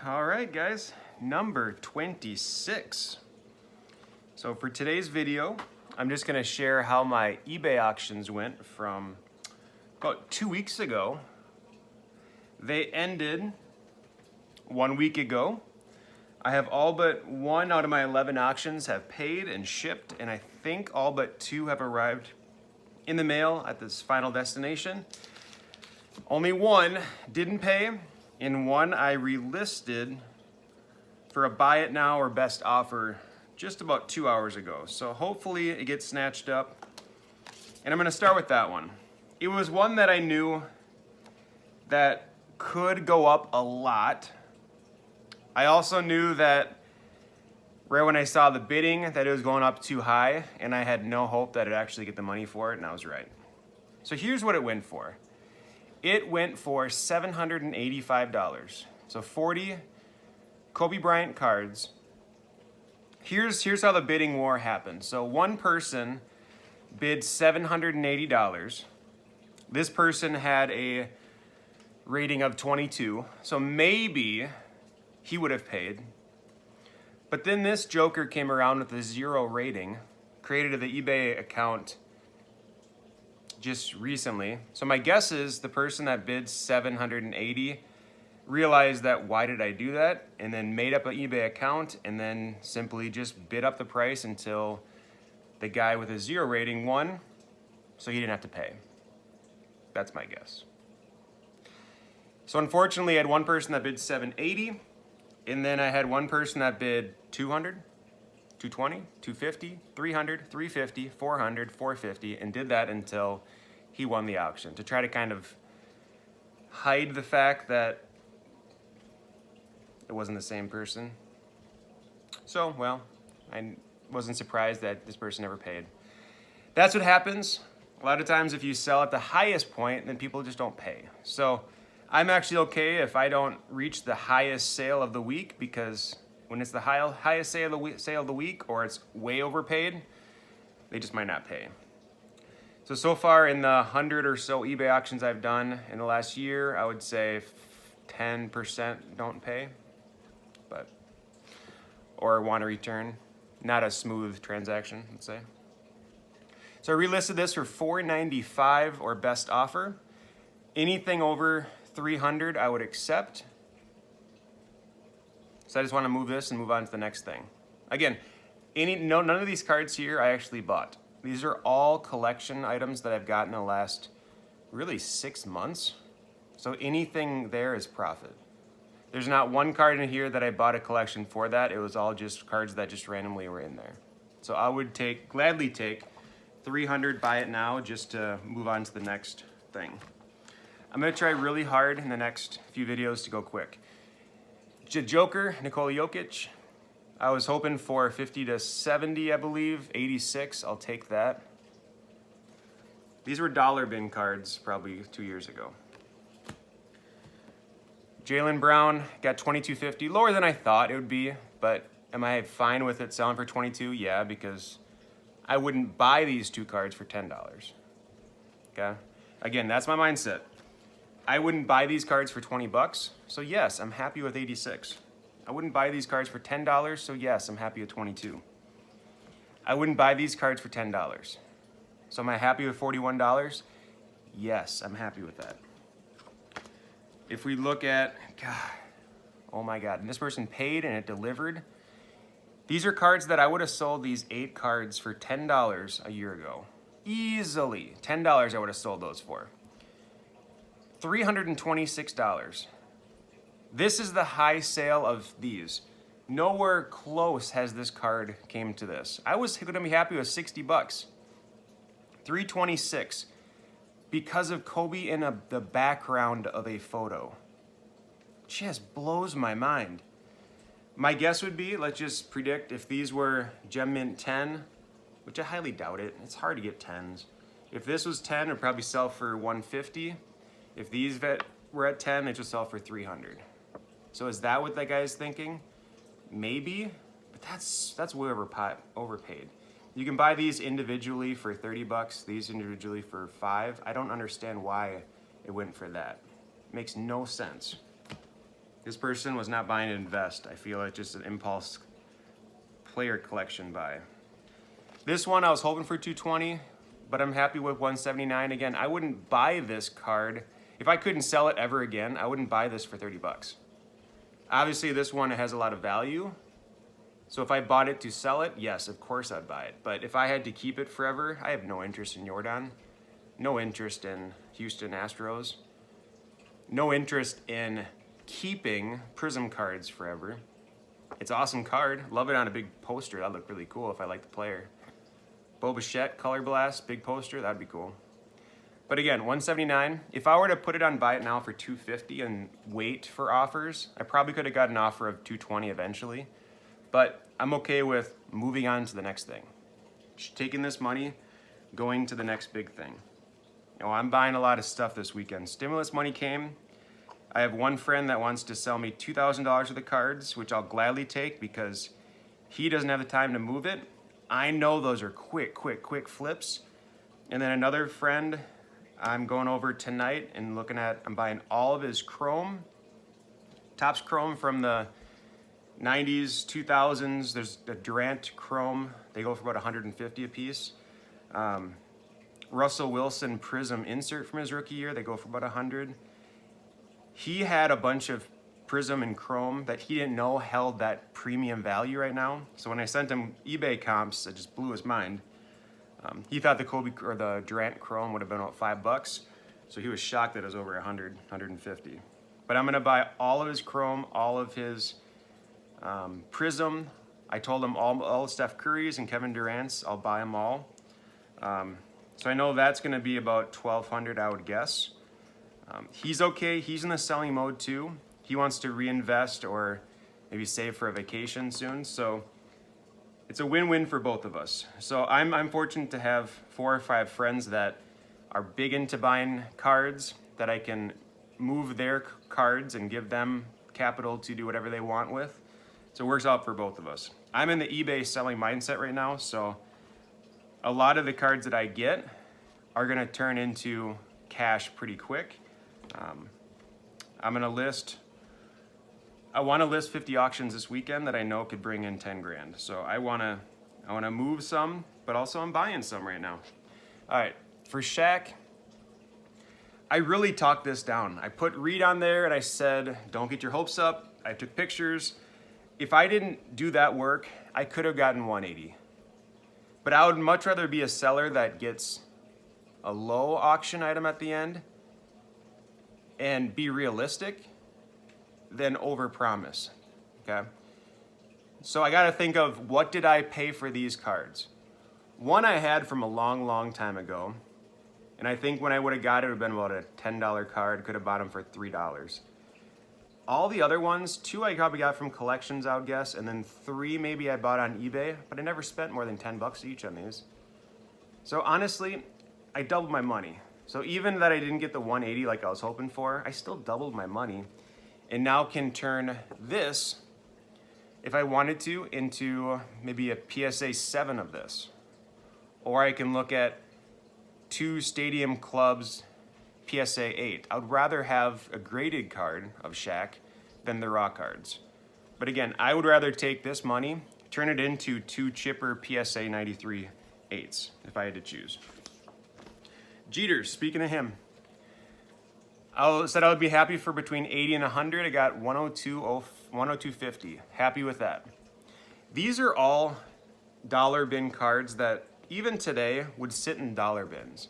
All right, guys, number 26. So for today's video, I'm just gonna share how my eBay auctions went from about 2 weeks ago. They ended 1 week ago. I have all but 1 out of my 11 auctions have paid and shipped, and I think all but 2 have arrived in the mail at this final destination. Only 1 didn't pay, and 1 I relisted for a buy it now or best offer just about 2 hours ago. So hopefully it gets snatched up. And I'm gonna start with that one. It was one that I knew that could go up a lot. I also knew that right when I saw the bidding that it was going up too high, and I had no hope that I'd actually get the money for it, and I was right. So here's what it went for. It went for $785. So 40 Kobe Bryant cards. Here's how the bidding war happened. So one person bid $780. This person had a rating of 22, so maybe he would have paid. But then this joker came around with a 0 rating, created the eBay account just recently. So my guess is the person that bid 780 realized that why did I do that, and then made up an eBay account and then simply just bid up the price until the guy with a 0 rating won, so he didn't have to pay. That's my guess. So unfortunately, I had one person that bid 780, and then I had one person that bid 200, 220, 250, 300, 350, 400, 450, and did that until he won the auction, to try to kind of hide the fact that it wasn't the same person. So, well, I wasn't surprised that this person never paid. That's what happens. A lot of times if you sell at the highest point, then people just don't pay. So I'm actually okay if I don't reach the highest sale of the week, because when it's the highest sale of the week or it's way overpaid, they just might not pay. So far in the 100 or so eBay auctions I've done in the last year, I would say 10% don't pay, or want to return. Not a smooth transaction, let's say. So I relisted this for $495 or best offer. Anything over 300 I would accept. So I just want to move this and move on to the next thing. Again, none of these cards here I actually bought. These are all collection items that I've gotten in the last really 6 months. So anything there is profit. There's not one card in here that I bought a collection for that. It was all just cards that just randomly were in there. So I would gladly take 300, buy it now, just to move on to the next thing. I'm gonna try really hard in the next few videos to go quick. Joker, Nikola Jokic. I was hoping for 50 to 70, I believe. 86, I'll take that. These were dollar bin cards probably 2 years ago. Jaylen Brown got $22.50, lower than I thought it would be, but am I fine with it selling for $22? Yeah, because I wouldn't buy these 2 cards for $10. Okay? Again, that's my mindset. I wouldn't buy these cards for 20 bucks, so yes, I'm happy with 86. I wouldn't buy these cards for $10, so yes, I'm happy with 22. I wouldn't buy these cards for $10. So am I happy with $41? Yes, I'm happy with that. If we look at, God, oh my God, and this person paid and it delivered. These are cards that I would have sold these 8 cards for $10 a year ago. Easily, $10 I would have sold those for. $326. This is the high sale of these. Nowhere close has this card came to this. I was gonna be happy with 60 bucks. $326. Because of Kobe in the background of a photo. Just blows my mind. My guess would be, let's just predict, if these were Gem Mint 10, which I highly doubt it. It's hard to get 10s. If this was 10, it would probably sell for $150. If these were at 10, they just sell for $300. So is that what that guy's thinking? Maybe, but that's way overpaid. You can buy these individually for 30 bucks, these individually for 5. I don't understand why it went for that. It makes no sense. This person was not buying to invest. I feel it's just an impulse player collection buy. This one I was hoping for 220, but I'm happy with 179. Again, I wouldn't buy this card. If I couldn't sell it ever again, I wouldn't buy this for 30 bucks. Obviously, this one has a lot of value. So if I bought it to sell it, yes, of course I'd buy it. But if I had to keep it forever, I have no interest in Jordan. No interest in Houston Astros. No interest in keeping Prism cards forever. It's an awesome card. Love it on a big poster. That'd look really cool if I like the player. Bo Bichette, Color Blast, big poster. That'd be cool. But again, 179. If I were to put it on buy it now for 250 and wait for offers, I probably could have got an offer of 220 eventually. But I'm okay with moving on to the next thing. Just taking this money, going to the next big thing. You know, I'm buying a lot of stuff this weekend. Stimulus money came. I have one friend that wants to sell me $2,000 worth of cards, which I'll gladly take because he doesn't have the time to move it. I know those are quick flips. And then another friend, I'm going over tonight and I'm buying all of his Chrome. Topps Chrome from the 90s, 2000s. There's the Durant Chrome. They go for about 150 a piece. Russell Wilson Prism insert from his rookie year. They go for about 100. He had a bunch of Prism and Chrome that he didn't know held that premium value right now. So when I sent him eBay comps, it just blew his mind. He thought the Kobe or the Durant Chrome would have been about $5. So he was shocked that it was over 100, 150. But I'm gonna buy all of his Chrome, all of his Prism. I told him all Steph Curry's and Kevin Durant's, I'll buy them all. So I know that's gonna be about 1,200, I would guess. He's okay, he's in the selling mode too. He wants to reinvest or maybe save for a vacation soon. So it's a win-win for both of us. So I'm fortunate to have 4 or 5 friends that are big into buying cards, that I can move their cards and give them capital to do whatever they want with. So it works out for both of us. I'm in the eBay selling mindset right now, so a lot of the cards that I get are gonna turn into cash pretty quick. I want to list 50 auctions this weekend that I know could bring in 10 grand. So I want to move some, but also I'm buying some right now. All right, for Shaq, I really talked this down. I put Reed on there and I said, don't get your hopes up. I took pictures. If I didn't do that work, I could have gotten 180. But I would much rather be a seller that gets a low auction item at the end and be realistic than overpromise, okay? So I gotta think of, what did I pay for these cards? One I had from a long time ago, and I think when I would have got it, it would have been about a $10 card, could have bought them for $3. All the other ones, 2 I probably got from collections, I would guess, and then 3 maybe I bought on eBay, but I never spent more than 10 bucks each on these. So honestly, I doubled my money. So even that I didn't get the 180 like I was hoping for, I still doubled my money and now can turn this, if I wanted to, into maybe a PSA 7 of this. Or I can look at 2 Stadium Clubs PSA 8. I would rather have a graded card of Shaq than the raw cards. But again, I would rather take this money, turn it into 2 chipper PSA 93 8s if I had to choose. Jeter, speaking of him, I said I would be happy for between 80 and 100. I got 102.50. Happy with that. These are all dollar bin cards that even today would sit in dollar bins.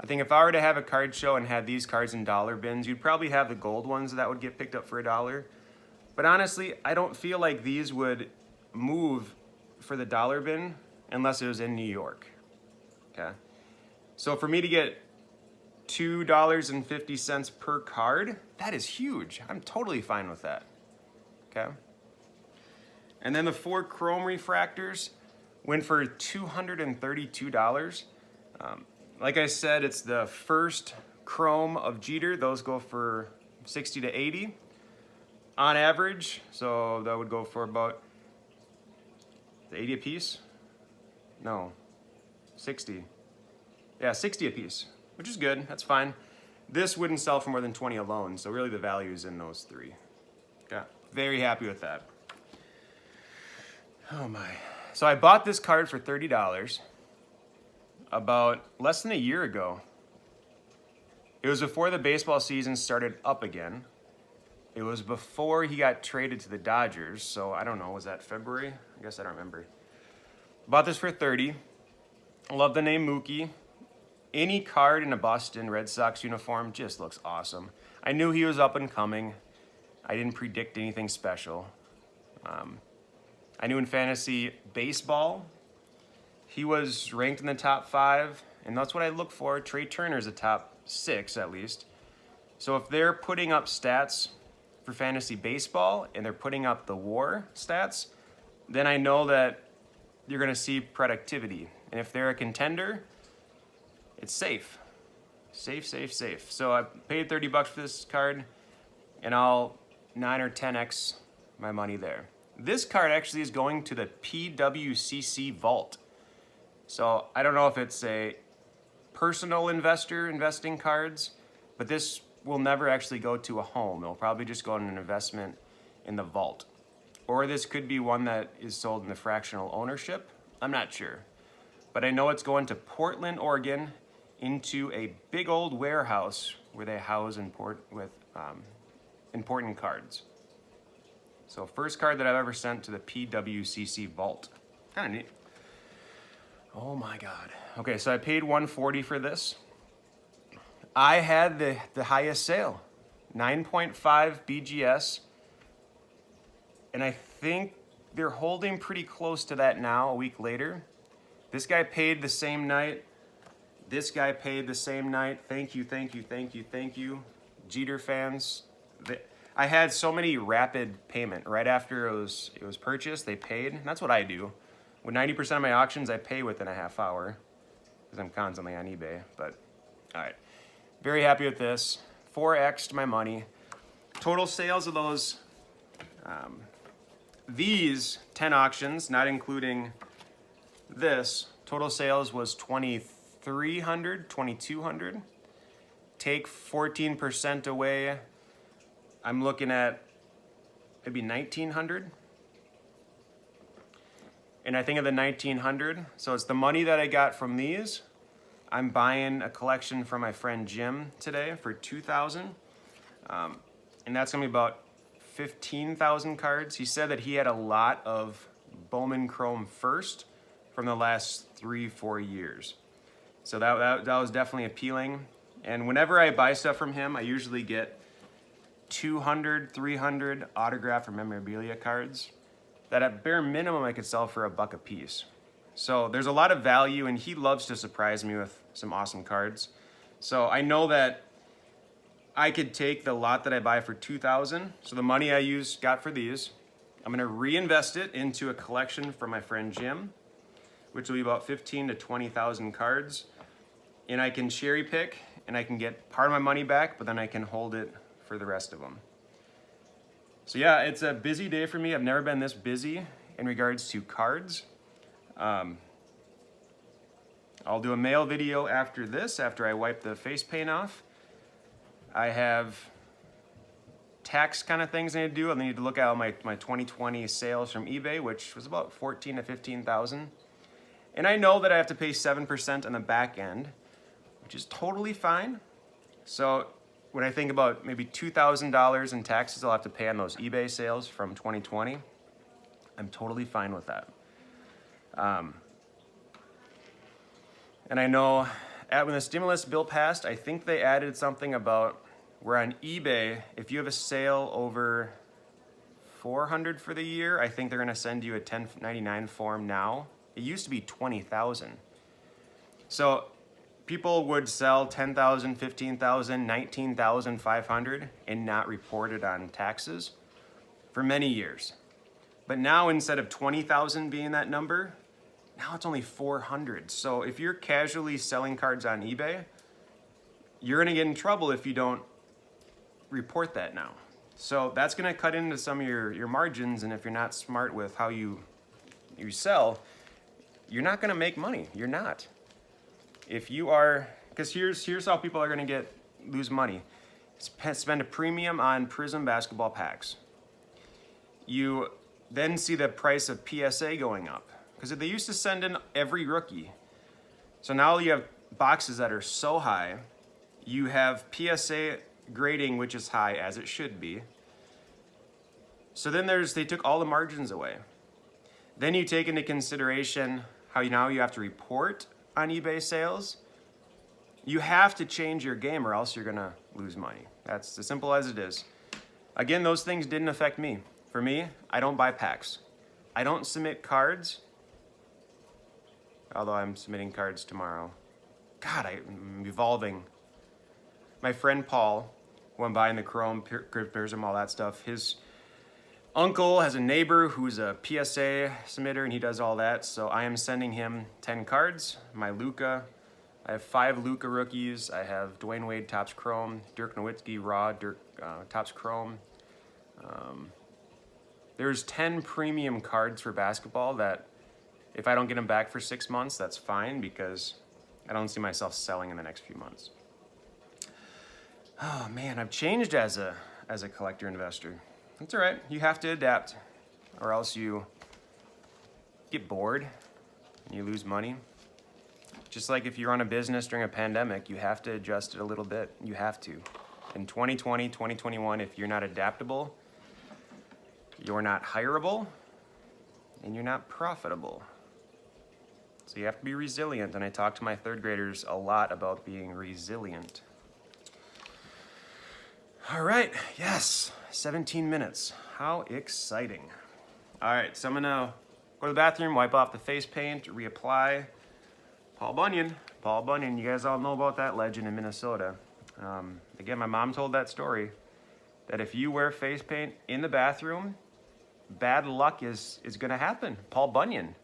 I think if I were to have a card show and had these cards in dollar bins, you'd probably have the gold ones that would get picked up for $1. But honestly, I don't feel like these would move for the dollar bin unless it was in New York, okay? So for me to get $2.50 per card, that is huge. I'm totally fine with that, okay? And then the 4 Chrome refractors went for $232. Like I said, it's the first Chrome of Jeter. Those go for 60 to 80 on average. So that would go for about 80 a piece. No, 60. Yeah, 60 a piece, which is good. That's fine. This wouldn't sell for more than 20 alone, so really the value is in those 3. Very happy with that. Oh my. So I bought this card for $30 about less than a year ago. It was before the baseball season started up again. It was before he got traded to the Dodgers, so I don't know, was that February? I guess I don't remember. Bought this for $30. Love the name Mookie. Any card in a Boston Red Sox uniform just looks awesome. I knew he was up and coming. I didn't predict anything special. I knew in fantasy baseball, he was ranked in the top 5, and that's what I look for. Trey Turner's a top 6 at least. So if they're putting up stats for fantasy baseball and they're putting up the WAR stats, then I know that you're going to see productivity. And if they're a contender, it's safe. Safe. So I paid $30 for this card, and I'll 9 or 10x my money there. This card actually is going to the PWCC vault. So I don't know if it's a personal investor investing cards, but this will never actually go to a home. It'll probably just go in an investment in the vault. Or this could be one that is sold in the fractional ownership. I'm not sure. But I know it's going to Portland, Oregon, into a big old warehouse where they house important cards. So first card that I've ever sent to the PWCC vault. Kind of neat. Oh my God. Okay, so I paid $140 for this. I had the highest sale, 9.5 BGS. And I think they're holding pretty close to that now, a week later. This guy paid the same night. This guy paid the same night. Thank you. Jeter fans. I had so many rapid payment. Right after it was purchased, they paid. And that's what I do. With 90% of my auctions, I pay within a half hour because I'm constantly on eBay. But, all right. Very happy with this. 4x'd my money. Total sales of those, these 10 auctions, not including this, total sales was $2,300, $2,200. Take 14% away, I'm looking at maybe $1,900. And I think of the $1,900, so it's the money that I got from these. I'm buying a collection from my friend Jim today for $2,000. And that's gonna be about 15,000 cards. He said that he had a lot of Bowman Chrome first from the last 3-4 years. So that was definitely appealing. And whenever I buy stuff from him, I usually get 200, 300 autograph or memorabilia cards that at bare minimum I could sell for $1 a piece. So there's a lot of value, and he loves to surprise me with some awesome cards. So I know that I could take the lot that I buy for $2,000. So the money I got for these, I'm gonna reinvest it into a collection from my friend Jim, which will be about 15 to 20,000 cards. And I can cherry pick, and I can get part of my money back, but then I can hold it for the rest of them. So yeah, it's a busy day for me. I've never been this busy in regards to cards. I'll do a mail video after this, after I wipe the face paint off. I have tax kind of things I need to do. I need to look at all my 2020 sales from eBay, which was about 14 to 15,000. And I know that I have to pay 7% on the back end, which is totally fine. So when I think about maybe $2,000 in taxes I'll have to pay on those eBay sales from 2020, I'm totally fine with that. And I know when the stimulus bill passed, I think they added something about where on eBay, if you have a sale over $400 for the year, I think they're gonna send you a 1099 form now. It used to be 20,000. So people would sell 10,000, 15,000, 19,500 and not report it on taxes for many years. But now instead of 20,000 being that number, now it's only 400. So if you're casually selling cards on eBay, you're gonna get in trouble if you don't report that now. So that's gonna cut into some of your margins, and if you're not smart with how you sell, you're not gonna make money. You're not. If you are, because here's how people are gonna lose money. Spend a premium on Prism basketball packs. you then see the price of PSA going up because they used to send in every rookie. So now you have boxes that are so high. You have PSA grading, which is high as it should be. So then they took all the margins away. Then you take into consideration how now you have to report on eBay sales. You have to change your game or else you're gonna lose money. That's as simple as it is. Again, those things didn't affect me. For me, I don't buy packs. I don't submit cards, although I'm submitting cards tomorrow. God, I'm evolving. My friend Paul, who I'm buying the chrome, prism, all that stuff, his uncle has a neighbor who's a PSA submitter and he does all that. So I am sending him 10 cards, my Luka. I have 5 Luka rookies. I have Dwayne Wade Topps Chrome, Dirk Nowitzki Raw Topps Chrome. There's 10 premium cards for basketball that if I don't get them back for 6 months, that's fine because I don't see myself selling in the next few months. Oh man, I've changed as a collector investor. That's all right. You have to adapt or else you get bored and you lose money. Just like if you run a business during a pandemic, you have to adjust it a little bit. You have to. In 2020, 2021, if you're not adaptable, you're not hireable, and you're not profitable. So you have to be resilient, and I talk to my third graders a lot about being resilient. All right, yes, 17 minutes. How exciting. All right, so I'm gonna go to the bathroom, wipe off the face paint, reapply. Paul Bunyan, you guys all know about that legend in Minnesota. Again, my mom told that story, that if you wear face paint in the bathroom, bad luck is gonna happen. Paul Bunyan.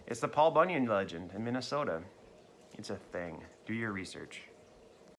It's the Paul Bunyan legend in Minnesota. It's a thing. Do your research.